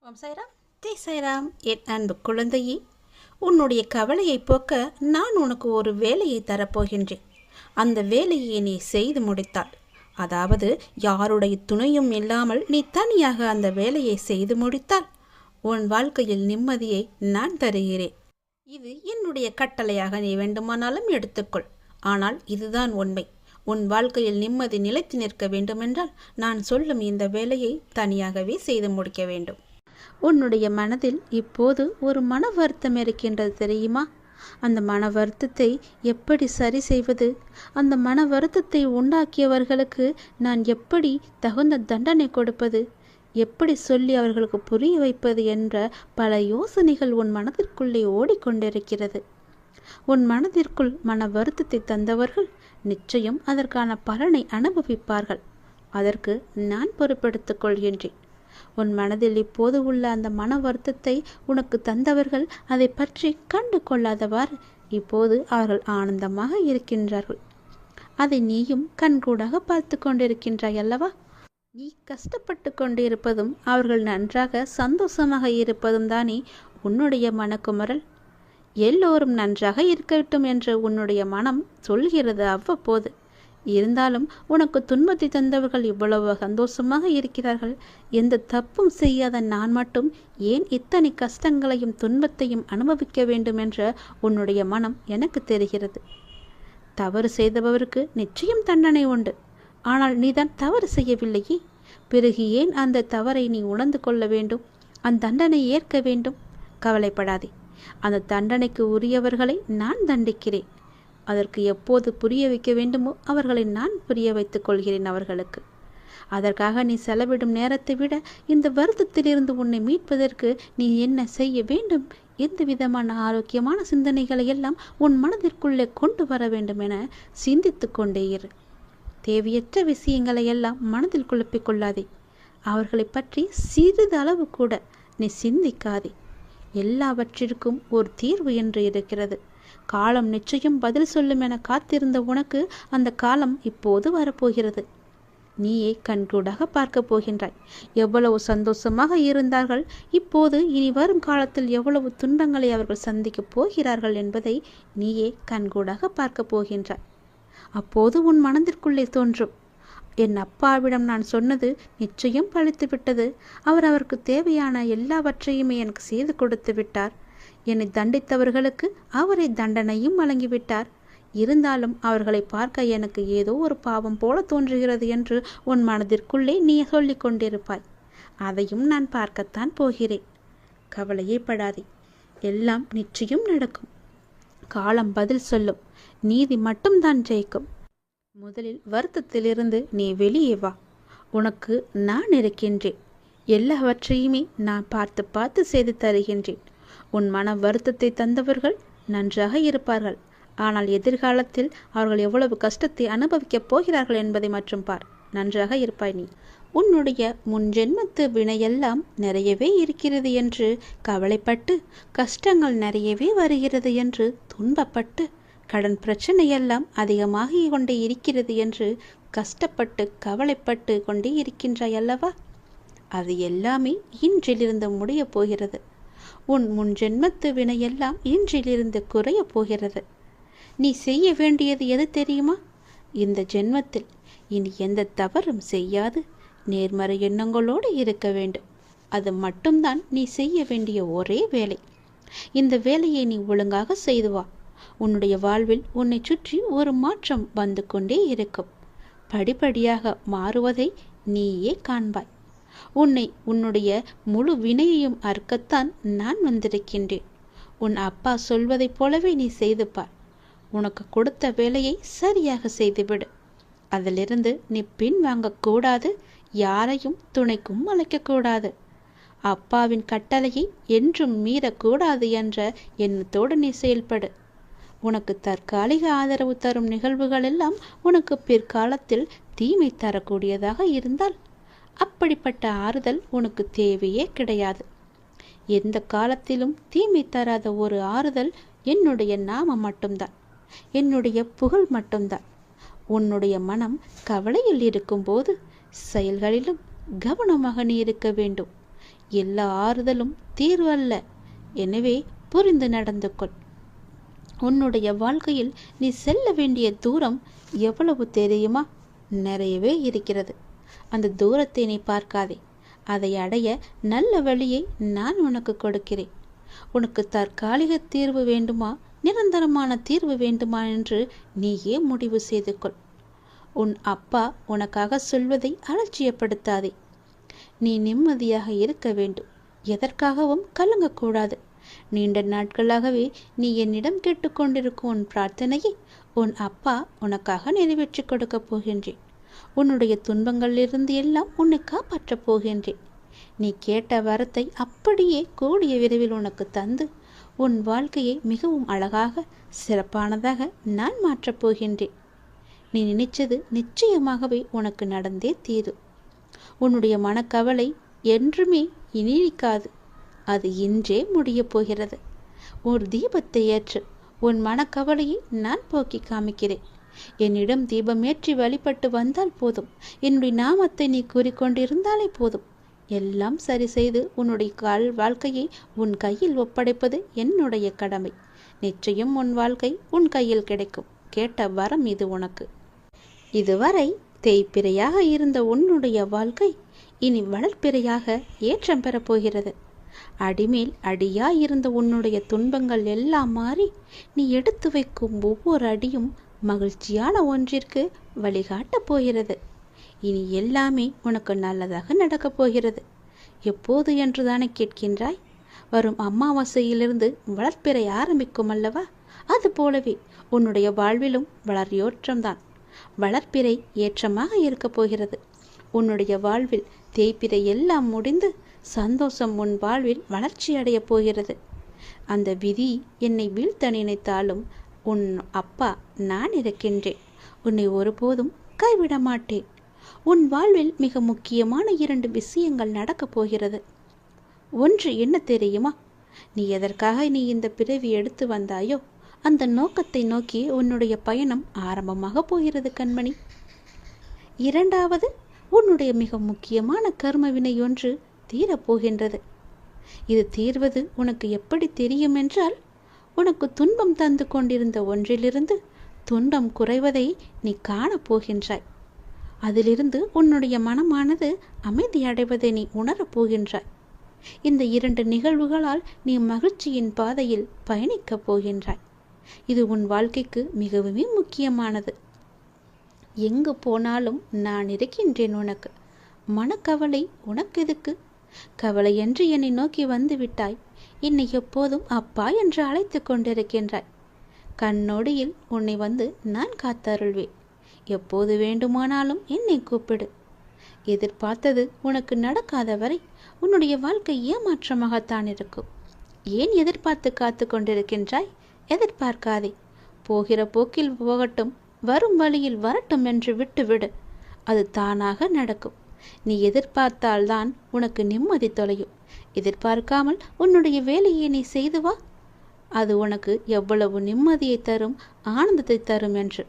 ஓம் சாய்ராம், ஜெய் சாய்ராம். என் அன்பு குழந்தையே, உன்னுடைய கவலையை போக்க நான் உனக்கு ஒரு வேலையை தரப்போகின்றேன். அந்த வேலையை நீ செய்து முடித்தால், அதாவது யாருடைய துணையும் இல்லாமல் நீ தனியாக அந்த வேலையை செய்து முடித்தால், உன் வாழ்க்கையில் நிம்மதியை நான் தருகிறேன். இது என்னுடைய கட்டளையாக நீ வேண்டுமானாலும் எடுத்துக்கொள். ஆனால் இதுதான் உண்மை. உன் வாழ்க்கையில் நிம்மதி நிலைத்து நிற்க வேண்டுமென்றால் நான் சொல்லும் இந்த வேலையை தனியாகவே செய்து முடிக்க வேண்டும். உன்னுடைய மனதில் இப்போது ஒரு மன வருத்தம் இருக்கின்றது தெரியுமா? அந்த மன வருத்தத்தை எப்படி சரி செய்வது? அந்த மன வருத்தத்தை உண்டாக்கியவர்களுக்கு நான் எப்படி தகுந்த தண்டனை கொடுப்பது? எப்படி சொல்லி அவர்களுக்கு புரிய வைப்பது என்ற பல யோசனைகள் உன் மனதிற்குள்ளே ஓடிக்கொண்டிருக்கிறது. உன் மனதிற்குள் மன வருத்தத்தை தந்தவர்கள் நிச்சயம் அதற்கான பலனை அனுபவிப்பார்கள். அதற்கு நான் பொறுப்பெடுத்துக் கொள்கின்றேன். உன் மனதில் இப்போது உள்ள அந்த மன வருத்தத்தை உனக்கு தந்தவர்கள் அதை பற்றி கண்டு கொள்ளாதவாறு இப்போது அவர்கள் ஆனந்தமாக இருக்கின்றார்கள். அதை நீயும் கண்கூடாக பார்த்து கொண்டிருக்கின்றாய் அல்லவா? நீ கஷ்டப்பட்டு கொண்டு இருப்பதும் அவர்கள் நன்றாக சந்தோஷமாக இருப்பதும் தானே உன்னுடைய மனக்குமரல். எல்லோரும் நன்றாக இருக்கட்டும் என்று உன்னுடைய மனம் சொல்கிறது அவ்வப்போது. இருந்தாலும் உனக்கு துன்பத்தை தந்தவர்கள் இவ்வளவு சந்தோஷமாக இருக்கிறார்கள். எந்த தப்பும் செய்யாத நான் மட்டும் ஏன் இத்தனை கஷ்டங்களையும் துன்பத்தையும் அனுபவிக்க வேண்டும் என்ற உன்னுடைய மனம் எனக்கு தெரிகிறது. தவறு செய்தவருக்கு நிச்சயம் தண்டனை உண்டு. ஆனால் நீதான் தவறு செய்யவில்லையே. பிறகு ஏன் அந்த தவறை நீ உணர்ந்து கொள்ள வேண்டும்? அந்த தண்டனை ஏற்க வேண்டும்? கவலைப்படாதே. அந்த தண்டனைக்கு உரியவர்களை நான் தண்டிக்கிறேன். அதற்கு எப்போது புரிய வைக்க வேண்டுமோ அவர்களை நான் புரிய வைத்துக் கொள்கிறேன் அவர்களுக்கு. அதற்காக நீ செலவிடும் நேரத்தை விட இந்த வருத்தத்திலிருந்து உன்னை மீட்பதற்கு நீ என்ன செய்ய வேண்டும்? எந்த விதமான ஆரோக்கியமான சிந்தனைகளை எல்லாம் உன் மனதிற்குள்ளே கொண்டு வர வேண்டும் என சிந்தித்து கொண்டே இரு. தேவையற்ற விஷயங்களை எல்லாம் மனதில் குழப்பிக் கொள்ளாதே. அவர்களை பற்றி சிறிதளவு கூட நீ சிந்திக்காதே. எல்லாவற்றிற்கும் ஒரு தீர்வு என்று இருக்கிறது. காலம் நிச்சயம் பதில் சொல்லும் என காத்திருந்த உனக்கு அந்த காலம் இப்போது வரப்போகிறது. நீயே கண்கூடாக பார்க்க போகின்றாய். எவ்வளவு சந்தோஷமாக இருந்தார்கள், இப்போது இனி வரும் காலத்தில் எவ்வளவு துன்பங்களை அவர்கள் சந்திக்கப் போகிறார்கள் என்பதை நீயே கண்கூடாக பார்க்க போகின்றாய். அப்போது உன் மனதிற்குள்ளே தோன்றும், என் அப்பாவிடம் நான் சொன்னது நிச்சயம் பழித்து விட்டது. அவருக்கு தேவையான எல்லாவற்றையுமே எனக்கு செய்து கொடுத்து விட்டார். என்னை தண்டித்தவர்களுக்கு அவரை தண்டனையும் வழங்கிவிட்டார். இருந்தாலும் அவர்களை பார்க்க எனக்கு ஏதோ ஒரு பாவம் போல தோன்றுகிறது என்று உன் மனதிற்குள்ளே நீ சொல்லிக் கொண்டிருப்பாய். அதையும் நான் பார்க்கத்தான் போகிறேன். கவலையே படாதே. எல்லாம் நிச்சயம் நடக்கும். காலம் பதில் சொல்லும். நீதி மட்டும்தான் ஜெயிக்கும். முதலில் வருத்தத்திலிருந்து நீ வெளியே வா. உனக்கு நான் இருக்கின்றேன். எல்லாவற்றையுமே நான் பார்த்து பார்த்து செய்து தருகின்றேன். உன் மன வருத்தத்தை தந்தவர்கள் நன்றாக இருப்பார்கள். ஆனால் எதிர்காலத்தில் அவர்கள் எவ்வளவு கஷ்டத்தை அனுபவிக்கப் போகிறார்கள் என்பதை மட்டும் பார். நன்றாக இருப்பாய் நீ. உன்னுடைய முன்ஜென்மத்து வினையெல்லாம் நிறையவே இருக்கிறது என்று கவலைப்பட்டு, கஷ்டங்கள் நிறையவே வருகிறது என்று துன்பப்பட்டு, கடன் பிரச்சனையெல்லாம் அதிகமாகி கொண்டே இருக்கிறது என்று கஷ்டப்பட்டு கவலைப்பட்டு கொண்டே இருக்கின்றாய் அல்லவா? அது எல்லாமே இன்றிலிருந்து முடியப் போகிறது. உன் முன்ஜென்மத்து வினையெல்லாம் இன்றிலிருந்து குறையப் போகிறது. நீ செய்ய வேண்டியது எது தெரியுமா? இந்த ஜென்மத்தில் இனி எந்த தவறும் செய்யாது நேர்மறை எண்ணங்களோடு இருக்க வேண்டும். அது மட்டும்தான் நீ செய்ய வேண்டிய ஒரே வேலை. இந்த வேலையை நீ ஒழுங்காக செய்து வா. உன்னுடைய வாழ்வில் உன்னை சுற்றி ஒரு மாற்றம் வந்து கொண்டே இருக்கும். படிப்படியாக மாறுவதை நீயே காண்பாய். உன்னுடைய முழு வினையையும் அறுக்கத்தான் நான் வந்திருக்கின்றேன். உன் அப்பா சொல்வதைப் போலவே நீ செய்து பார். உனக்கு கொடுத்த வேலையை சரியாக செய்துவிடு. அதிலிருந்து நீ பின் வாங்கக்கூடாது. யாரையும் துணைக்கும் அழைக்கக்கூடாது. அப்பாவின் கட்டளையை என்றும் மீறக்கூடாது என்ற எண்ணத்தோடு நீ செயல்படு. உனக்கு தற்காலிக ஆதரவு தரும் நிகழ்வுகள் எல்லாம் உனக்கு பிற்காலத்தில் தீமை தரக்கூடியதாக இருந்தால் அப்படிப்பட்ட ஆறுதல் உனக்கு தேவையே கிடையாது. எந்த காலத்திலும் தீமை தராத ஒரு ஆறுதல் என்னுடைய நாமம் மட்டும்தான், என்னுடைய புகழ் மட்டும்தான். உன்னுடைய மனம் கவலையில் இருக்கும்போது செயல்களிலும் கவனமாக நீ இருக்க வேண்டும். எல்லா ஆறுதலும் தீர்வு அல்ல. எனவே புரிந்து நடந்து கொள். உன்னுடைய வாழ்க்கையில் நீ செல்ல வேண்டிய தூரம் எவ்வளவு தெரியுமா? நிறையவே இருக்கிறது. அந்த தூரத்தை நீ பார்க்காதே. அதை அடைய நல்ல வழியை நான் உனக்கு கொடுக்கிறேன். உனக்கு தற்காலிக தீர்வு வேண்டுமா, நிரந்தரமான தீர்வு வேண்டுமா என்று நீயே முடிவு செய்து கொள். உன் அப்பா உனக்காக சொல்வதை அலட்சியப்படுத்தாதே. நீ நிம்மதியாக இருக்க வேண்டும். எதற்காகவும் கலங்கக்கூடாது. நீண்ட நாட்களாகவே நீ என்னிடம் கேட்டுக்கொண்டிருக்கும் உன் பிரார்த்தனையை உன் அப்பா உனக்காக நிறைவேற்றி கொடுக்கப் போகின்றேன். உன்னுடைய துன்பங்களிலிருந்து எல்லாம் உன்னை காப்பாற்றப் போகின்றேன். நீ கேட்ட வரத்தை அப்படியே கூடிய விரைவில் உனக்கு தந்து உன் வாழ்க்கையை மிகவும் அழகாக சிறப்பானதாக நான் மாற்றப் போகின்றேன். நீ நினைச்சது நிச்சயமாகவே உனக்கு நடந்தே தீரும். உன்னுடைய மனக்கவலை என்றுமே நீடிக்காது. அது இன்றே முடியப் போகிறது. ஒரு தீபத்தை ஏற்று உன் மனக்கவலையை நான் போக்கி காமிக்கிறேன். என்னிடம் தீபம் ஏற்றி வழிபட்டு வந்தால் போதும். என்னுடைய நாமத்தை நீ கூறிக்கொண்டிருந்தாலே போதும். எல்லாம் சரி செய்து உன்னுடைய வாழ்க்கையை உன் கையில் ஒப்படைப்பது என்னுடைய கடமை. நிச்சயம் உன் வாழ்க்கை உன் கையில் கிடைக்கும். கேட்ட வரம் இது உனக்கு. இதுவரை தேய்பிறையாக இருந்த உன்னுடைய வாழ்க்கை இனி வளர்ப்பிறையாக ஏற்றம் பெறப்போகிறது. அடிமேல் அடியாயிருந்த உன்னுடைய துன்பங்கள் எல்லாம் மாறி நீ எடுத்து வைக்கும் ஒவ்வொரு அடியும் மகிழ்ச்சியான ஒன்றிற்கு வழிகாட்டப் போகிறது. இனி எல்லாமே உனக்கு நல்லதாக நடக்கப் போகிறது. எப்போது என்று தானே கேட்கின்றாய்? வரும் அமாவாசையிலிருந்து வளர்ப்பிறை ஆரம்பிக்கும் அல்லவா? அது போலவே உன்னுடைய வாழ்விலும் வளர்யோற்றம்தான். வளர்ப்பிறை ஏற்றமாக இருக்கப் போகிறது. உன்னுடைய வாழ்வில் தேய்பிறை எல்லாம் முடிந்து சந்தோஷம் உன் வாழ்வில் வளர்ச்சி அடையப் போகிறது. அந்த விதி என்னை வீழ்த்த நினைத்தாலும் உன் அப்பா நான் இருக்கின்றேன். உன்னை ஒருபோதும் கைவிட மாட்டேன். உன் வாழ்வில் மிக முக்கியமான 2 விஷயங்கள் நடக்கப் போகிறது. ஒன்று என்ன தெரியுமா? நீ எதற்காக இந்த பிறவி எடுத்து வந்தாயோ அந்த நோக்கத்தை நோக்கி உன்னுடைய பயணம் ஆரம்பமாக போகிறது கண்மணி. இரண்டாவது, உன்னுடைய மிக முக்கியமான கர்ம வினை ஒன்று தீரப்போகின்றது. இது தீர்வது உனக்கு எப்படி தெரியும் என்றால், உனக்கு துன்பம் தந்து கொண்டிருந்த ஒன்றிலிருந்து துன்பம் குறைவதை நீ காணப்போகின்றாய். அதிலிருந்து உன்னுடைய மனமானது அமைதி அடைவதை நீ உணரப் போகின்றாய். இந்த 2 நிகழ்வுகளால் நீ மகிழ்ச்சியின் பாதையில் பயணிக்கப் போகின்றாய். இது உன் வாழ்க்கைக்கு மிகவும் முக்கியமானது. எங்கு போனாலும் நான் இருக்கின்றேன் உனக்கு. மனக்கவலை உனக்கு எதுக்கு? கவலை என்று என்னை நோக்கி வந்து விட்டாய். என்னை எப்போதும் அப்பா என்று அழைத்து கொண்டிருக்கின்றாய். கண்ணோடியில் உன்னை வந்து நான் காத்தருள்வேன். எப்போது வேண்டுமானாலும் என்னை கூப்பிடு. எதிர்பார்த்தது உனக்கு நடக்காத வரை உன்னுடைய வாழ்க்கை ஏமாற்றமாகத்தான் இருக்கும். ஏன் எதிர்பார்த்து காத்து கொண்டிருக்கின்றாய்? எதிர்பார்க்காதே. போகிற போக்கில் போகட்டும், வரும் வழியில் வரட்டும் என்று விட்டுவிடு. அது தானாக நடக்கும். நீ எதிர்பார்த்தால்தான் உனக்கு நிம்மதி தொலையும். எதிர்பார்க்காமல் உன்னுடைய வேலையை நீ செய்து வா. அது உனக்கு எவ்வளவு நிம்மதியை தரும், ஆனந்தத்தை தரும் என்று.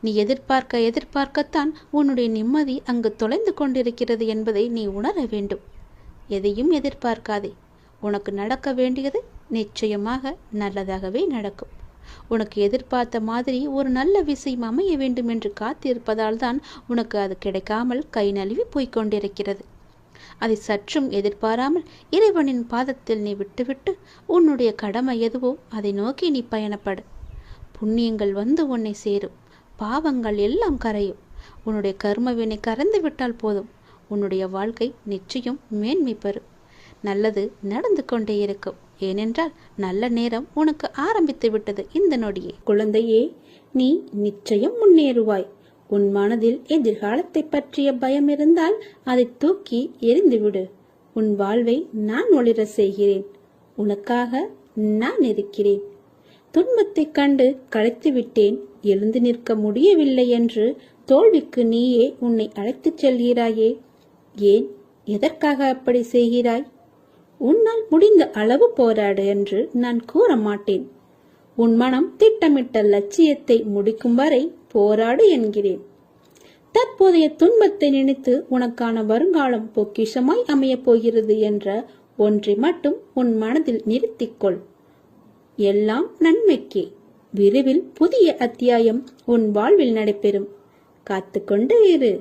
நீ எதிர்பார்க்கத்தான் உன்னுடைய நிம்மதி அங்கு தொலைந்து கொண்டிருக்கிறது என்பதை நீ உணர வேண்டும். எதையும் எதிர்பார்க்காதே. உனக்கு நடக்க வேண்டியது நிச்சயமாக நல்லதாகவே நடக்கும். உனக்கு எதிர்பார்த்த மாதிரி ஒரு நல்ல விஷயம் அமைய வேண்டும் என்று காத்திருப்பதால் தான் உனக்கு அது கிடைக்காமல் கை நழுவி போய்கொண்டிருக்கிறது. அதை சற்றும் எதிர்பாராமல் இறைவனின் பாதத்தில் நீ விட்டுவிட்டு உன்னுடைய கடமை எதுவோ அதை நோக்கி நீ பயணப்படு. புண்ணியங்கள் வந்து உன்னை சேரும். பாவங்கள் எல்லாம் கரையும். உன்னுடைய கர்மவினை கரைந்து விட்டால் போதும். உன்னுடைய வாழ்க்கை நிச்சயம் மேன்மை பெறும். நல்லது நடந்து கொண்டே இருக்கும். ஏனென்றால் நல்ல நேரம் உனக்கு ஆரம்பித்து விட்டது இந்த நொடியே. குழந்தையே, நீ நிச்சயம் முன்னேறுவாய். உன் மனதில் எதிர்காலத்தை பற்றிய பயம் இருந்தால் அதை தூக்கி எறிந்துவிடு. உன் வாழ்வை நான் ஒளிர செய்கிறேன். உனக்காக நான் இருக்கிறேன். துன்பத்தை கண்டு களைத்து விட்டேன், எழுந்து நிற்க முடியவில்லை என்று தோல்விக்கு நீயே உன்னை அழைத்துச் செல்கிறாயே. ஏன், எதற்காக அப்படி செய்கிறாய்? உன்னால் முடிந்த அளவு போராடு என்று நான் கூற மாட்டேன். உன் மனம் திட்டமிட்ட லட்சியத்தை முடிக்கும் வரை போராடு என்கிறேன். தற்போதைய துன்பத்தை நினைத்து உனக்கான வருங்காலம் பொக்கிஷமாய் அமையப் போகிறது என்ற ஒன்றை மட்டும் உன் மனதில் நிறுத்திக்கொள். எல்லாம் நன்மைக்கே. விரைவில் புதிய அத்தியாயம் உன் வாழ்வில் நடைபெறும். காத்துக்கொண்டு இரு.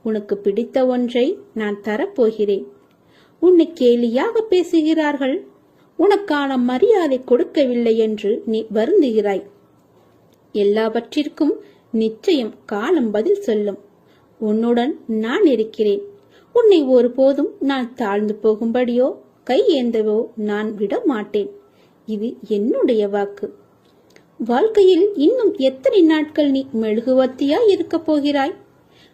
உனக்கு பிடித்த ஒன்றை நான் தரப்போகிறேன். உன்னை கேலியாக பேசுகிறார்கள், உனக்கான மரியாதை கொடுக்கவில்லை என்று நீ வருந்துகிறாய். எல்லாவற்றிற்கும் நிச்சயம் காலம் பதில் சொல்லும். உன்னுடன் நான் இருக்கிறேன். உன்னை ஒருபோதும் நான் தாழ்ந்து போகும்படியோ கை ஏந்தவோ நான் விட மாட்டேன். இது என்னுடைய வாக்கு. வாழ்க்கையில் இன்னும் எத்தனை நாட்கள் நீ மெழுகுவர்த்தியாய் இருக்கப் போகிறாய்?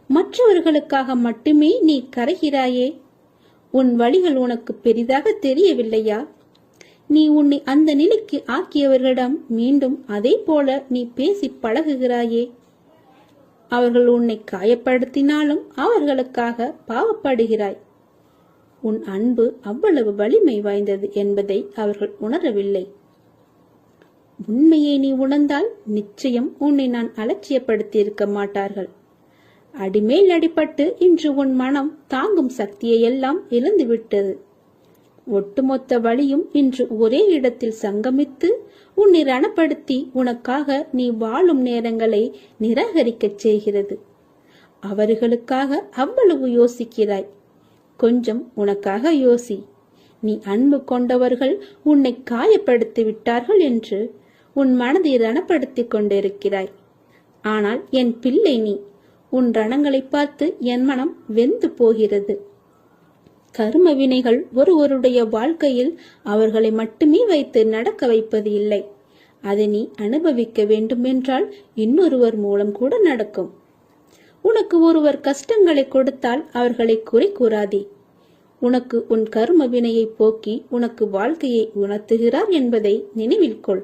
மற்றவர்களுக்காக மட்டுமே நீ கரைகிறாயே. உன் வழிகள் உனக்கு பெரிதாக தெரியவில்லையா? நீ உன்னை அந்த நிலைக்கு ஆக்கியவர்களிடம் மீண்டும் அதே போல நீ பேசி பழகுகிறாயே. அவர்கள் உன்னை காயப்படுத்தினாலும் அவர்களுக்காக பாவப்படுகிறாய். உன் அன்பு அவ்வளவு வலிமை வாய்ந்தது என்பதை அவர்கள் உணரவில்லை. உண்மையை நீ உணர்ந்தால் நிச்சயம் உன்னை நான் அலட்சியப்படுத்தி இருக்க மாட்டார்கள். அடிமேல் அடிபட்டு இன்று உன் மனம் தாங்கும் சக்தியை எல்லாம் இழந்துவிட்டது. ஒட்டுமொத்த வழியும் இன்று ஒரே இடத்தில் சங்கமித்து உன்னை ரணப்படுத்தி உனக்காக நீ வாழும் நேரங்களை நிராகரிக்கச் செய்கிறது. அவர்களுக்காக அவ்வளவு யோசிக்கிறாய். கொஞ்சம் உனக்காக யோசி. நீ அன்பு கொண்டவர்கள் உன்னை காயப்படுத்தி விட்டார்கள் என்று உன் மனதை ரணப்படுத்திக் கொண்டிருக்கிறாய். ஆனால் என் பிள்ளை, நீ உன் ரணங்களை பார்த்து என் மனம் வெந்து போகிறது. கர்ம வினைகள் ஒருவருடைய வாழ்க்கையில் அவர்களை மட்டுமே வைத்து நடக்க வைப்பது இல்லை. அதை நீ அனுபவிக்க வேண்டும் என்றால் இன்னொருவர் மூலம் கூட நடக்கும். உனக்கு ஒருவர் கஷ்டங்களை கொடுத்தால் அவர்களை குறை கூறாதே. உனக்கு உன் கர்ம வினையை போக்கி உனக்கு வாழ்க்கையை உணர்த்துகிறார் என்பதை நினைவில் கொள்.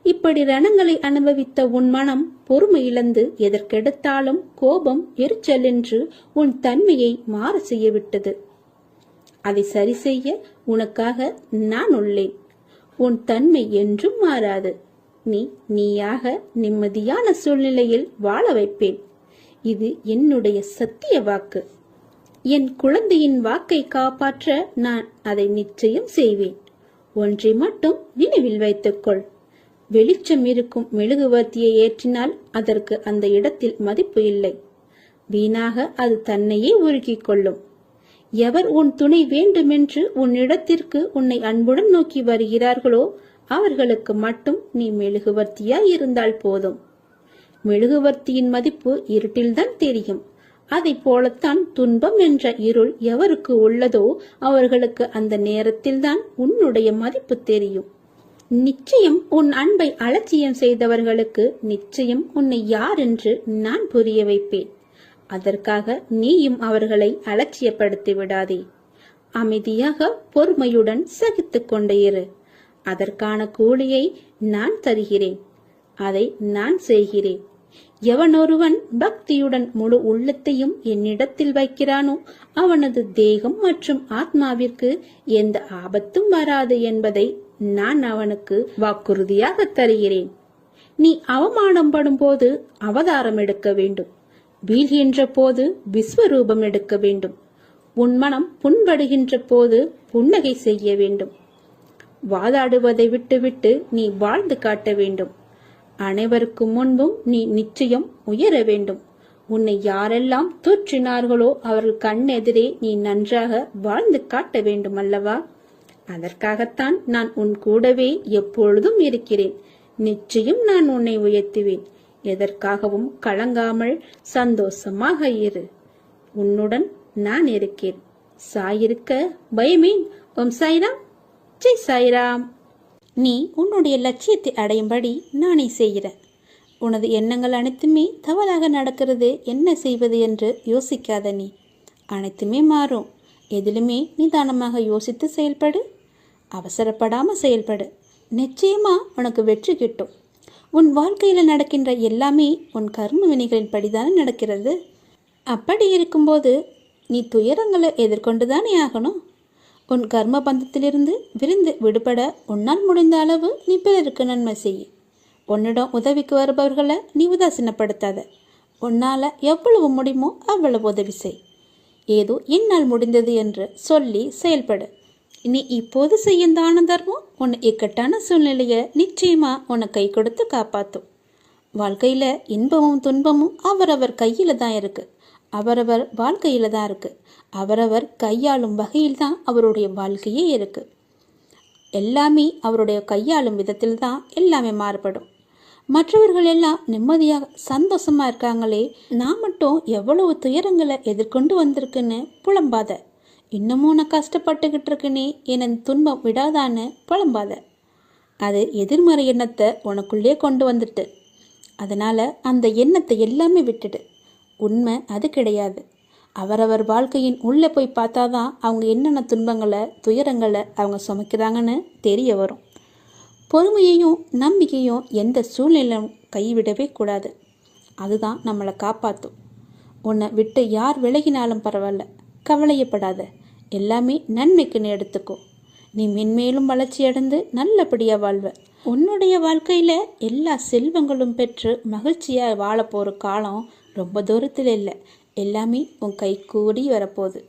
இப்படி ரணங்களை அனுபவித்த உன் மனம் பொறுமை இழந்து எதற்கெடுத்தாலும் கோபம், எரிச்சல் என்று உன் தன்மையை மாற செய்யவிட்டது. அதை சரி செய்ய உனக்காக நான் உள்ளேன். உன் தன்மை என்றும் மாறாது. நீ நீயாக நிம்மதியான சூழ்நிலையில் வாழ வைப்பேன். இது என்னுடைய சத்திய வாக்கு. என் குழந்தையின் வாக்கை காப்பாற்ற நான் அதை நிச்சயம் செய்வேன். ஒன்றை மட்டும் நினைவில் வைத்துக்கொள். வெளிச்சம் இருக்கும் மெழுகுவர்த்தியை ஏற்றினால் அதற்கு அந்த இடத்தில் மதிப்பு இல்லை. வீணாக அது தன்னையே உருக்கிக் கொள்ளும். எவர் உன் துணை வேண்டுமென்று உன்னிடத்திற்கு உன்னை அன்புடன் நோக்கி வருகிறார்களோ அவர்களுக்கு மட்டும் நீ மெழுகுவர்த்தியாய் இருந்தால் போதும். மெழுகுவர்த்தியின் மதிப்பு இருட்டில்தான் தெரியும். அதை போலத்தான் துன்பம் என்ற இருள் எவருக்கு உள்ளதோ அவர்களுக்கு அந்த நேரத்தில்தான் உன்னுடைய மதிப்பு தெரியும். நிச்சயம் உன் அன்பை அலட்சியம் செய்தவர்களுக்கு நிச்சயம் உன்னை யார் என்று நான் புரிய வைப்பேன். அதற்காக நீயும் அவர்களை அலட்சியப்படுத்தி விடாதே. அமைதியாக பொறுமையுடன் சகித்துக் கொண்டே இரு. அதற்கான கூலியை நான் தருகிறேன். அதை நான் செய்கிறேன். எவனொருவன் பக்தியுடன் முழு உள்ளத்தையும் என்னிடத்தில் வைக்கிறானோ அவனது தேகம் மற்றும் ஆத்மாவிற்கு எந்த ஆபத்தும் வராது என்பதை நான் அவனுக்கு வாக்குறுதியாக தருகிறேன். நீ அவமானம் படும் போது அவதாரம் எடுக்க வேண்டும். வீழ்கின்ற போது விஸ்வரூபம் எடுக்க வேண்டும். உன் மனம் புண்படுகின்ற போது புன்னகை செய்ய வேண்டும். வாதாடுவதை விட்டுவிட்டு நீ வாழ்ந்து காட்ட வேண்டும். அனைவருக்கும் முன்பும் நீ நிச்சயம் உயர வேண்டும். உன்னை யாரெல்லாம் தூற்றினார்களோ அவர்கள் கண்ணெதிரே நீ நன்றாக வாழ்ந்து காட்ட வேண்டும் அல்லவா? அதற்காகத்தான் நான் உன் கூடவே எப்பொழுதும் இருக்கிறேன். நிச்சயம் நான் உன்னை உயர்த்துவேன். எதற்காகவும் கலங்காமல் சந்தோஷமாக இரு. உன்னுடன் நான் இருக்கேன். சாயிருக்க பயமேன். ஓம் சாய்ராம். ஜெய் சாய்ராம். நீ உன்னுடைய லட்சியத்தை அடையும்படி நானே செய்கிறேன். உனது எண்ணங்கள் அனைத்துமே தவறாக நடக்கிறது, என்ன செய்வது என்று யோசிக்காத. நீ அனைத்துமே மாறும். எதிலுமே நிதானமாக யோசித்து செயல்படு. அவசரப்படாம செயல்படு. நிச்சயமா உனக்கு வெற்றி கிட்டும். உன் வாழ்க்கையில நடக்கின்ற எல்லாமே உன் கர்ம வினைகளின் படிதானே நடக்கிறது. அப்படி இருக்கும்போது நீ துயரங்களை எதிர்கொண்டுதானே ஆகணும். உன் கர்ம பந்தத்திலிருந்து விருந்து விடுபட உன்னால் முடிந்த அளவு நீ பிறருக்கு நன்மை செய்ய. உன்னிடம் உதவிக்கு வருபவர்களை நீ உதாசீனப்படுத்தாத. உன்னால் எவ்வளவு முடியுமோ அவ்வளவு உதவி செய். ஏதோ என்னால் முடிந்தது என்று சொல்லி செயல்படு. நீ இப்போது செய்யும் தான தர்மம் உன்னை இக்கட்டான சூழ்நிலையை நிச்சயமாக உன்னை கை கொடுத்து காப்பாற்றும். வாழ்க்கையில் இன்பமும் துன்பமும் அவரவர் கையில் தான் இருக்குது. அவரவர் வாழ்க்கையில் தான் இருக்குது. அவரவர் கையாளும் வகையில் தான் அவருடைய வாழ்க்கையே இருக்குது. எல்லாமே அவருடைய கையாளும் விதத்தில் தான் எல்லாமே மாறுபடும். மற்றவர்கள் எல்லாம் நிம்மதியாக சந்தோஷமாக இருக்காங்களே, நான் மட்டும் எவ்வளவு துயரங்களை எதிர்கொண்டு வந்திருக்குன்னு புலம்பாத. இன்னமும் நான் கஷ்டப்பட்டுக்கிட்டு இருக்குன்னே என் துன்பம் விடாதான்னு புலம்பாத. அது எதிர்மறை எண்ணத்தை உனக்குள்ளே கொண்டு வந்துட்டு. அதனால் அந்த எண்ணத்தை எல்லாமே விட்டுடு. உண்மை அது கிடையாது. அவரவர் வாழ்க்கையின் உள்ளே போய் பார்த்தாதான் அவங்க என்னென்ன துன்பங்களை துயரங்களை அவங்க சுமக்கிறாங்கன்னு தெரிய வரும். பொறுமையையும் நம்பிக்கையும் எந்த சூழ்நிலையும் கைவிடவே கூடாது. அதுதான் நம்மளை காப்பாற்றும். உன்னை விட்டு யார் விலகினாலும் பரவாயில்ல, கவலையப்படாத. எல்லாமே நன்மைக்குன்னு எடுத்துக்கோ. நீ மென்மேலும் வளர்ச்சி அடைந்து நல்லபடியாக வாழ்வ. உன்னுடைய வாழ்க்கையில் எல்லா செல்வங்களும் பெற்று மகிழ்ச்சியாக வாழ போகிற காலம் ரொம்ப தூரத்தில் இல்லை. எல்லாமே உன் கை கூடி வரப்போகுது.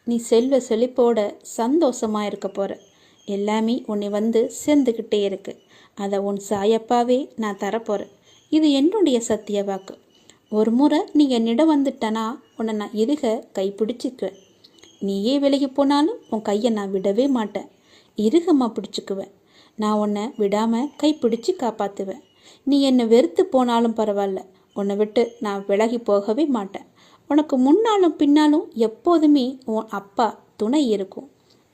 நீ செல்வ செழிப்போட சந்தோஷமாக இருக்க போகிற. எல்லாமே உன்னை வந்து சேர்ந்துக்கிட்டே இருக்கு. அதை உன் சாயப்பாவே நான் தரப்போகிறேன். இது என்னுடைய சத்திய வாக்கு. ஒரு முறை நீ என்னிடம் வந்துட்டனா உன்னை நான் இருக கைப்பிடிச்சிக்குவேன். நீயே விலகி போனாலும் உன் கையை நான் விடவே மாட்டேன். இறுகமாக பிடிச்சிக்குவேன். நான் உன்னை விடாமல் கைப்பிடிச்சு காப்பாற்றுவேன். நீ என்னை வெறுத்து போனாலும் பரவாயில்ல, உன்னை விட்டு நான் விலகி போகவே மாட்டேன். உனக்கு முன்னாலும் பின்னாலும் எப்போதுமே உன் அப்பா துணை இருக்கும்.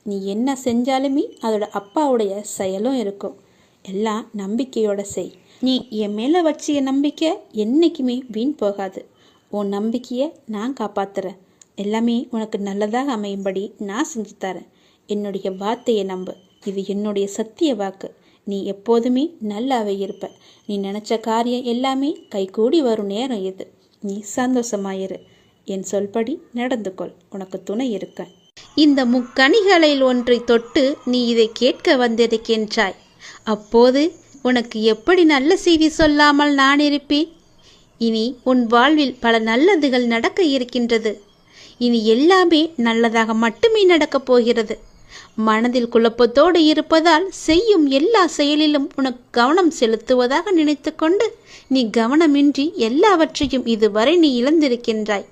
நீ என்ன செஞ்சாலுமே அதோட அப்பாவுடைய செயலும் இருக்கும். எல்லாம் நம்பிக்கையோட செய். நீ என் மேலே வச்சிய நம்பிக்கை என்றைக்குமே வீண் போகாது. உன் நம்பிக்கையை நான் காப்பாற்றுறேன். எல்லாமே உனக்கு நல்லதாக அமையும்படி நான் செஞ்சு தரேன். என்னுடைய வார்த்தையை நம்பு. இது என்னுடைய சத்திய வாக்கு. நீ எப்போதுமே நல்லாவே இருப்ப. நீ நினச்ச காரியம் எல்லாமே கைகூடி வரும் நேரம் இது. நீ சந்தோஷமாயிரு. என் சொல்படி நடந்து கொள். உனக்கு துணை இருக்க. இந்த முக்கணிகளில் ஒன்றை தொட்டு நீ இதை கேட்க வந்திருக்கின்றாய். அப்போது உனக்கு எப்படி நல்ல செய்தி சொல்லாமல் நான் இருப்பேன்? இனி உன் வாழ்வில் பல நல்லதுகள் நடக்க இருக்கின்றது. இனி எல்லாமே நல்லதாக மட்டுமே நடக்கப் போகிறது. மனதில் குழப்பத்தோடு இருப்பதால் செய்யும் எல்லா செயலிலும் உனக்கு கவனம் செலுத்துவதாக நினைத்து கொண்டு நீ கவனமின்றி எல்லாவற்றையும் இதுவரை நீ இழந்திருக்கின்றாய்.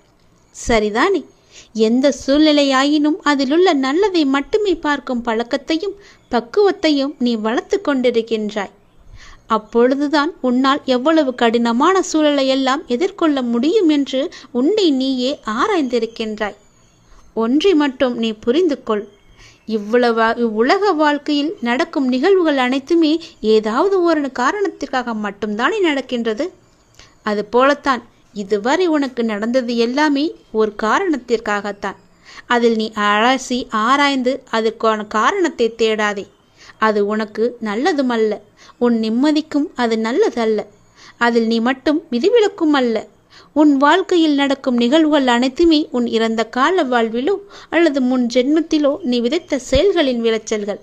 சரிதானே? எந்த சூழ்நிலையாயினும் அதிலுள்ள நல்லதை மட்டுமே பார்க்கும் பழக்கத்தையும் பக்குவத்தையும் நீ வளர்த்து கொண்டிருக்கின்றாய். அப்பொழுதுதான் உன்னால் எவ்வளவு கடினமான சூழலையெல்லாம் எதிர்கொள்ள முடியும் என்று உன்னை நீயே ஆராய்ந்திருக்கின்றாய். ஒன்றை மட்டும் நீ புரிந்து கொள். இவ்வுலக வாழ்க்கையில் நடக்கும் நிகழ்வுகள் அனைத்துமே ஏதாவது ஒரு காரணத்திற்காக மட்டும்தானே நடக்கின்றது. அது போலத்தான் இதுவரை உனக்கு நடந்தது எல்லாமே ஒரு காரணத்திற்காகத்தான். அதில் நீ அலசி ஆராய்ந்து அதற்கான காரணத்தை தேடாதே. அது உனக்கு நல்லதுமல்ல. உன் நிம்மதிக்கும் அது நல்லதல்ல. அதில் நீ மட்டும் விதிவிலக்கும் அல்ல. உன் வாழ்க்கையில் நடக்கும் நிகழ்வுகள் அனைத்துமே உன் இறந்த கால வாழ்விலோ அல்லது முன் ஜென்மத்திலோ நீ விதைத்த செயல்களின் விளைச்சல்கள்.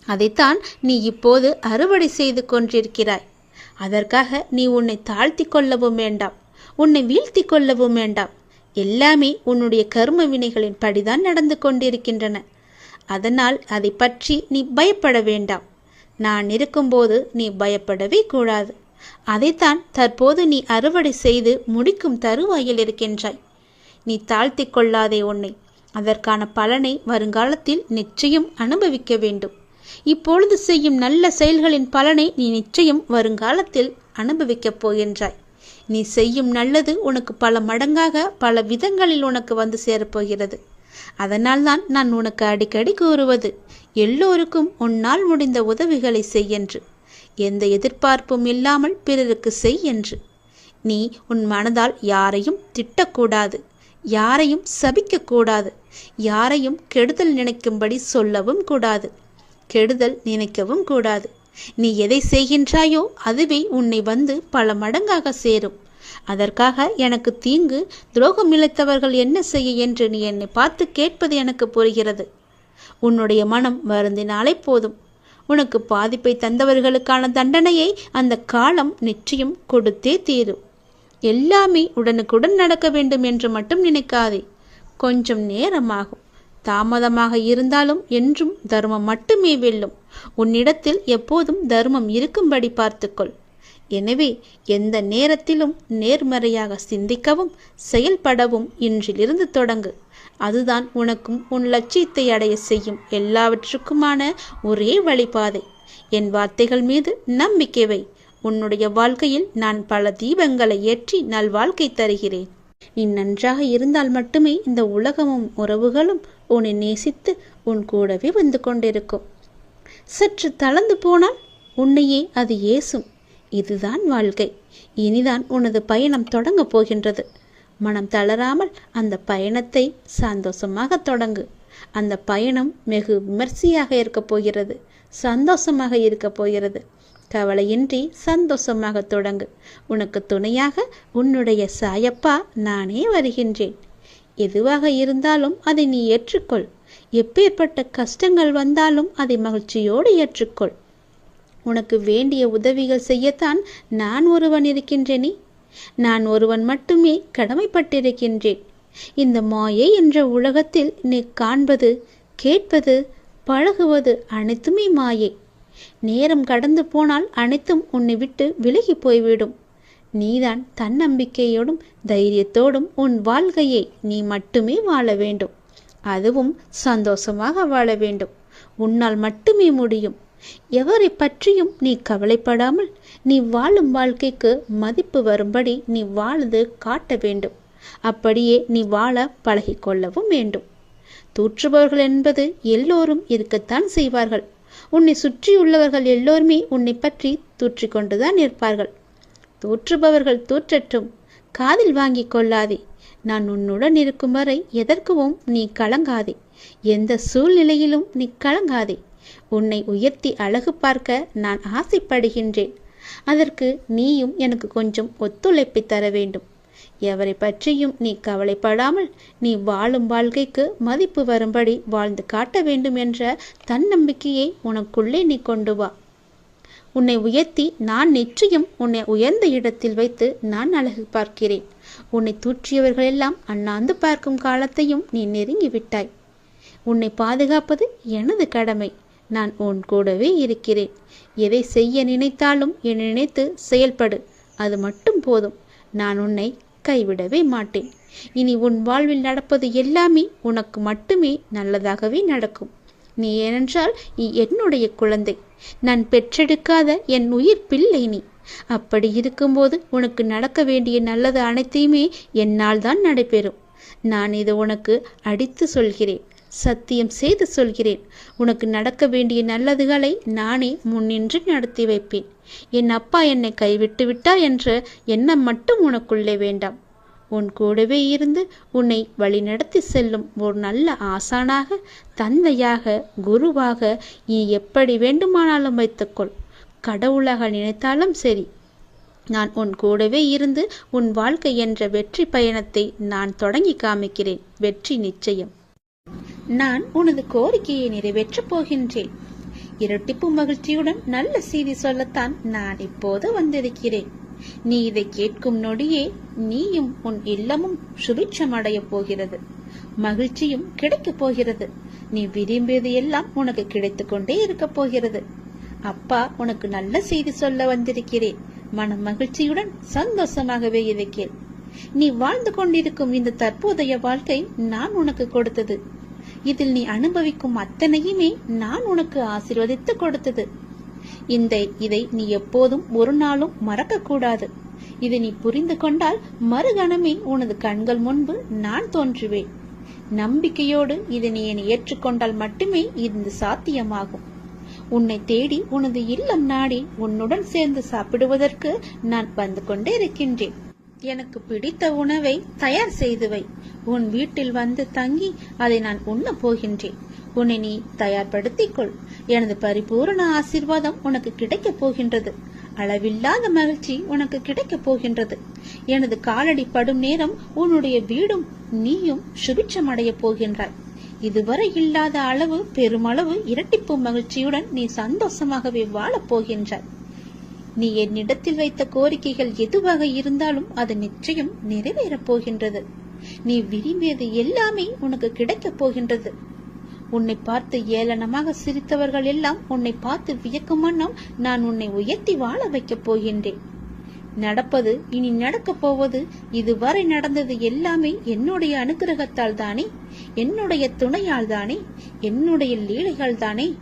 அதைத்தான் நீ இப்போது அறுவடை செய்து கொண்டிருக்கிறாய். அதற்காக நீ உன்னை தாழ்த்தி கொள்ளவும் வேண்டாம், உன்னை வீழ்த்தி கொள்ளவும் வேண்டாம். எல்லாமே உன்னுடைய கர்ம வினைகளின் படிதான் நடந்து கொண்டிருக்கின்றன. அதனால் அதை பற்றி நீ பயப்பட வேண்டாம். நான் இருக்கும்போது நீ பயப்படவே கூடாது. அதைத்தான் தற்போது நீ அறுவடை செய்து முடிக்கும் தருவாயில் இருக்கின்றாய். நீ தாழ்த்தி கொள்ளாதே உன்னை. அதற்கான பலனை வருங்காலத்தில் நிச்சயம் அனுபவிக்க வேண்டும். இப்பொழுது செய்யும் நல்ல செயல்களின் பலனை நீ நிச்சயம் வருங்காலத்தில் அனுபவிக்கப் போகின்றாய். நீ செய்யும் நல்லது உனக்கு பல மடங்காக பல விதங்களில் உனக்கு வந்து சேரப்போகிறது. அதனால்தான் நான் உனக்கு அடிக்கடி கூறுவது, எல்லோருக்கும் உன்னால் முடிந்த உதவிகளை செய் என்று. எந்த எதிர்பார்ப்பும் இல்லாமல் பிறருக்கு செய் என்று. நீ உன் மனதால் யாரையும் திட்டக்கூடாது, யாரையும் சபிக்கக்கூடாது, யாரையும் கெடுதல் நினைக்கும்படி சொல்லவும் கூடாது, கெடுதல் நினைக்கவும் கூடாது. நீ எதை செய்கின்றாயோ அதுவே உன்னை வந்து பல மடங்காக சேரும். அதற்காக எனக்கு தீங்கு துரோகம் இழைத்தவர்கள் என்ன செய்ய என்று நீ என்னை பார்த்து கேட்பது எனக்கு புரிகிறது. உன்னுடைய மனம் வருந்தினாலே போதும். உனக்கு பாதிப்பை தந்தவர்களுக்கான தண்டனையை அந்த காலம் நிச்சயம் கொடுத்தே தீரும். எல்லாமே உடனுக்குடன் நடக்க வேண்டும் என்று மட்டும் நினைக்காதே. கொஞ்சம் நேரமாகும். தாமதமாக இருந்தாலும் என்றும் தர்மம் மட்டுமே வெல்லும். உன்னிடத்தில் எப்போதும் தர்மம் இருக்கும்படி பார்த்துக்கொள். எனவே எந்த நேரத்திலும் நேர்மறையாக சிந்திக்கவும் செயல்படவும் இன்றிலிருந்து தொடங்கு. அதுதான் உனக்கும் உன் லட்சியத்தை அடைய செய்யும் எல்லாவற்றுக்குமான ஒரே வழிபாதை. என் வார்த்தைகள் மீது நம்பிக்கை வை. உன்னுடைய வாழ்க்கையில் நான் பல தீபங்களை ஏற்றி நல்வாழ்க்கை தருகிறேன். நீ நன்றாக இருந்தால் மட்டுமே இந்த உலகமும் உறவுகளும் உன்னை நேசித்து உன் கூடவே வந்து கொண்டிருக்கும். சற்று தளர்ந்து போனால் உன்னையே அது ஏசும். இதுதான் வாழ்க்கை. இனிதான் உனது பயணம் தொடங்கப் போகின்றது. மனம் தளராமல் அந்த பயணத்தை சந்தோஷமாக தொடங்கு. அந்த பயணம் வெகு விமர்சையாக இருக்கப் போகிறது. சந்தோஷமாக இருக்கப் போகிறது. கவலையின்றி சந்தோஷமாக தொடங்கு. உனக்கு துணையாக உன்னுடைய சாயப்பா நானே வருகின்றேன். எதுவாக இருந்தாலும் அதை நீ ஏற்றுக்கொள். எப்பேற்பட்ட கஷ்டங்கள் வந்தாலும் அதை மகிழ்ச்சியோடு ஏற்றுக்கொள். உனக்கு வேண்டிய உதவிகள் செய்யத்தான் நான் ஒருவன் இருக்கின்றேனே. நான் ஒருவன் மட்டுமே கடமைப்பட்டிருக்கின்றேன். இந்த மாயை என்ற உலகத்தில் நீ காண்பது, கேட்பது, பழகுவது அனைத்துமே மாயை. நேரம் கடந்து போனால் அனைத்தும் உன்னை விட்டு விலகி போய்விடும். நீதான் தன்னம்பிக்கையோடும் தைரியத்தோடும் உன் வாழ்க்கையை நீ மட்டுமே வாழ வேண்டும். அதுவும் சந்தோஷமாக வாழ வேண்டும். உன்னால் மட்டுமே முடியும். எவரை பற்றியும் நீ கவலைப்படாமல் நீ வாழும் வாழ்க்கைக்கு மதிப்பு வரும்படி நீ வாழ்ந்து காட்ட வேண்டும். அப்படியே நீ வாழ பழகிக்கொள்ளவும் வேண்டும். தூற்றுபவர்கள் என்பது எல்லோரும் இருக்கத்தான் செய்வார்கள். உன்னை சுற்றியுள்ளவர்கள் எல்லோருமே உன்னை பற்றி தூற்றிக்கொண்டுதான் இருப்பார்கள். தூற்றுபவர்கள் தூற்றட்டும், காதில் வாங்கி கொள்ளாதே. நான் உன்னுடன் இருக்கும் வரை எதற்கவும் நீ கலங்காதே. எந்த சூழ்நிலையிலும் நீ கலங்காதே. உன்னை உயர்த்தி அழகு பார்க்க நான் ஆசைப்படுகின்றேன். அதற்கு நீயும் எனக்கு கொஞ்சம் ஒத்துழைப்பை தர வேண்டும். எவரை பற்றியும் நீ கவலைப்படாமல் நீ வாழும் வாழ்க்கைக்கு மதிப்பு வரும்படி வாழ்ந்து காட்ட வேண்டும் என்ற தன்னம்பிக்கையை உனக்குள்ளே நீ கொண்டு வா. உன்னை உயர்த்தி நான் நிச்சயம் உன்னை உயர்ந்த இடத்தில் வைத்து நான் அழகு பார்க்கிறேன். உன்னை தூற்றியவர்கள் எல்லாம் அண்ணாந்து பார்க்கும் காலத்தையும் நீ நெருங்கி விட்டாய். உன்னை பாதுகாப்பது எனது கடமை. நான் உன் கூடவே இருக்கிறேன். எதை செய்ய நினைத்தாலும் என்னை நினைத்து செயல்படு. அது மட்டும் போதும். நான் உன்னை கைவிடவே மாட்டேன். இனி உன் வாழ்வில் நடப்பது எல்லாமே உனக்கு மட்டுமே நல்லதாகவே நடக்கும். நீ ஏனென்றால் நீ என்னுடைய குழந்தை. நான் பெற்றெடுக்காத என் உயிர் பிள்ளை நீ. அப்படி இருக்கும்போது உனக்கு நடக்க வேண்டிய நல்லது அனைத்தையுமே என்னால் தான் நடைபெறும். நான் இதை உனக்கு அடித்து சொல்கிறேன். சத்தியம் செய்து சொல்கிறேன். உனக்கு நடக்க வேண்டிய நல்லதுகளை நானே முன்னின்று நடத்தி வைப்பேன். என் அப்பா என்னை கைவிட்டு விட்டார் என்ற எண்ணம் மட்டும் உனக்குள்ளே வேண்டாம். உன் கூடவே இருந்து உன்னை வழிநடத்தி செல்லும் ஒரு நல்ல ஆசானாக, தந்தையாக, குருவாக நீ எப்படி வேண்டுமானாலும் வைத்துக்கொள். கடவுளாக நினைத்தாலும் சரி. நான் உன் கூடவே இருந்து உன் வாழ்க்கை என்ற வெற்றி பயணத்தை நான் தொடங்கி காமிக்கிறேன். வெற்றி நிச்சயம். நான் உனது கோரிக்கையை நிறைவேற்றப் போகின்றேன். இரட்டிப்பு மகிழ்ச்சியுடன் நல்ல செய்தி சொல்லத்தான் நான் இப்போது வந்திருக்கிறேன். நீ இதை கேட்கும் நொடியே நீயும் உன் இல்லமும் சுபிட்சம் அடைய போகிறது. மகிழ்ச்சியும் கிடைக்கப் போகிறது. நீ விரும்பியது எல்லாம் உனக்கு கிடைத்து கொண்டே இருக்க போகிறது. அப்பா உனக்கு நல்ல செய்தி சொல்ல வந்திருக்கிறேன். மன மகிழ்ச்சியுடன் சந்தோஷமாகவே இருக்கிறேன். நீ வாழ்ந்து கொண்டிருக்கும் இந்த தற்போதைய வாழ்க்கை நான் உனக்கு கொடுத்தது. இதில் நீ அனுபவிக்கும் அத்தனையுமே நான் உனக்கு ஆசீர்வதித்து கொடுத்தது. இதை நீ எப்போதும் ஒரு நாளும் மறக்க கூடாது. இதை நீ புரிந்து கொண்டால் மறுகணமே உனது கண்கள் முன்பு நான் தோன்றுவேன். நம்பிக்கையோடு இதை நீ ஏற்றுக்கொண்டால் மட்டுமே இது சாத்தியமாகும். உன்னை தேடி உனது இல்லம் நாடி உன்னுடன் சேர்ந்து சாப்பிடுவதற்கு நான் வந்து கொண்டே இருக்கின்றேன். எனக்கு பிடித்த உணவை தயார் செய்து வை. உன் வீட்டில் வந்து தங்கி அதை நான் உண்ண போகின்றேன். உன்னை நீ தயார்படுத்திக் கொள். எனது பரிபூரண ஆசீர்வாதம் உனக்கு கிடைக்கப் போகின்றது. அளவில்லாத மகிழ்ச்சி உனக்கு கிடைக்கப் போகின்றது. எனது காலடி படும் நேரம் உன்னுடைய வீடும் நீயும் சுபிட்சம் அடைய போகின்றாய். இதுவரை இல்லாத அளவு பெருமளவு இரட்டிப்பு மகிழ்ச்சியுடன் நீ சந்தோஷமாகவே வாழப் போகின்றாய். நீ என்னிடத்தில் வைத்த கோரிக்கைகள் எதுவாக இருந்தாலும் அது நிச்சயம் நிறைவேறப் போகின்றது. நீ விரும்பியது எல்லாமே உனக்கு கிடைக்கப் போகின்றது. உன்னை பார்த்து ஏளனமாக சிரித்தவர்கள் எல்லாம் உன்னை பார்த்து வியக்கும் வண்ணம் நான் உன்னை உயர்த்தி வாழ வைக்கப் போகின்றேன். நடப்பது, இனி நடக்கப் போவது, இதுவரை நடந்தது எல்லாமே என்னுடைய அனுகிரகத்தால் தானே, என்னுடைய துணையால் தானே, என்னுடைய லீலைகள் தானே.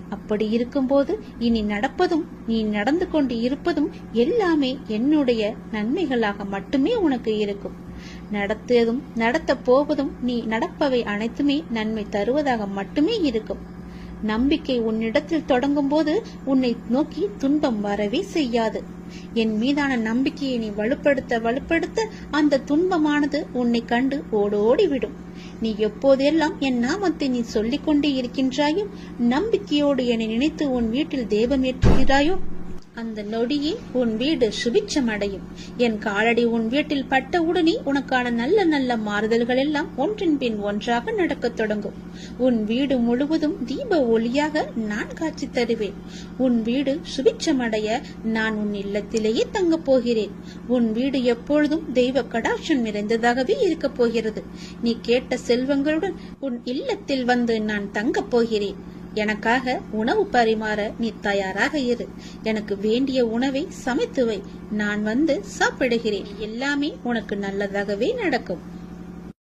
அப்படி இருக்கும்போது இனி நடப்பதும் நீ நடந்து கொண்டு இருப்பதும் எல்லாமே என்னுடைய நன்மைகளாக மட்டுமே உனக்கு இருக்கும். நடத்தியதும் நடத்த போவதும் நீ நடப்பவை அனைத்துமே நன்மை தருவதாக மட்டுமே இருக்கும். நம்பிக்கை உன்னிடத்தில் தொடங்கும் போது உன்னை நோக்கி துன்பம் வரவே செய்யாது. என் மீதான நம்பிக்கையை நீ வலுப்படுத்த அந்த துன்பமானது உன்னை கண்டு ஓடோடிவிடும். நீ எப்போதெல்லாம் என் நாமத்தை நீ சொல்லிக் கொண்டே இருக்கின்றாயோ, நம்பிக்கையோடு என்னை நினைத்து உன் வீட்டில் தேவம் ஏற்றுகிறாயோ, அந்த நொடியே உன் வீடு சுபிட்சம் அடையும். என் காலடி உன் வீட்டில் பட்ட உடனே உனக்கான நல்ல நல்ல மாறுதல்கள் எல்லாம் ஒன்றின் பின் ஒன்றாக நடக்கத் தொடங்கும். உன் வீடு முழுவதும் தீப ஒளியாக நான் காட்சி தருவேன். உன் வீடு சுபிட்சம் அடைய நான் உன் இல்லத்திலேயே தங்கப் போகிறேன். உன் வீடு எப்பொழுதும் தெய்வ கடாட்சம் நிறைந்ததாகவே இருக்கப் போகிறது. நீ கேட்ட செல்வங்களுடன் உன் இல்லத்தில் வந்து நான் தங்கப் போகிறேன். எனக்காக உணவு பரிமாற நீ தயாராக இரு. எனக்கு வேண்டிய உணவை சமைத்து வை. நான் வந்து சாப்பிடுகிறேன். எல்லாமே உனக்கு நல்லதாகவே நடக்கும்.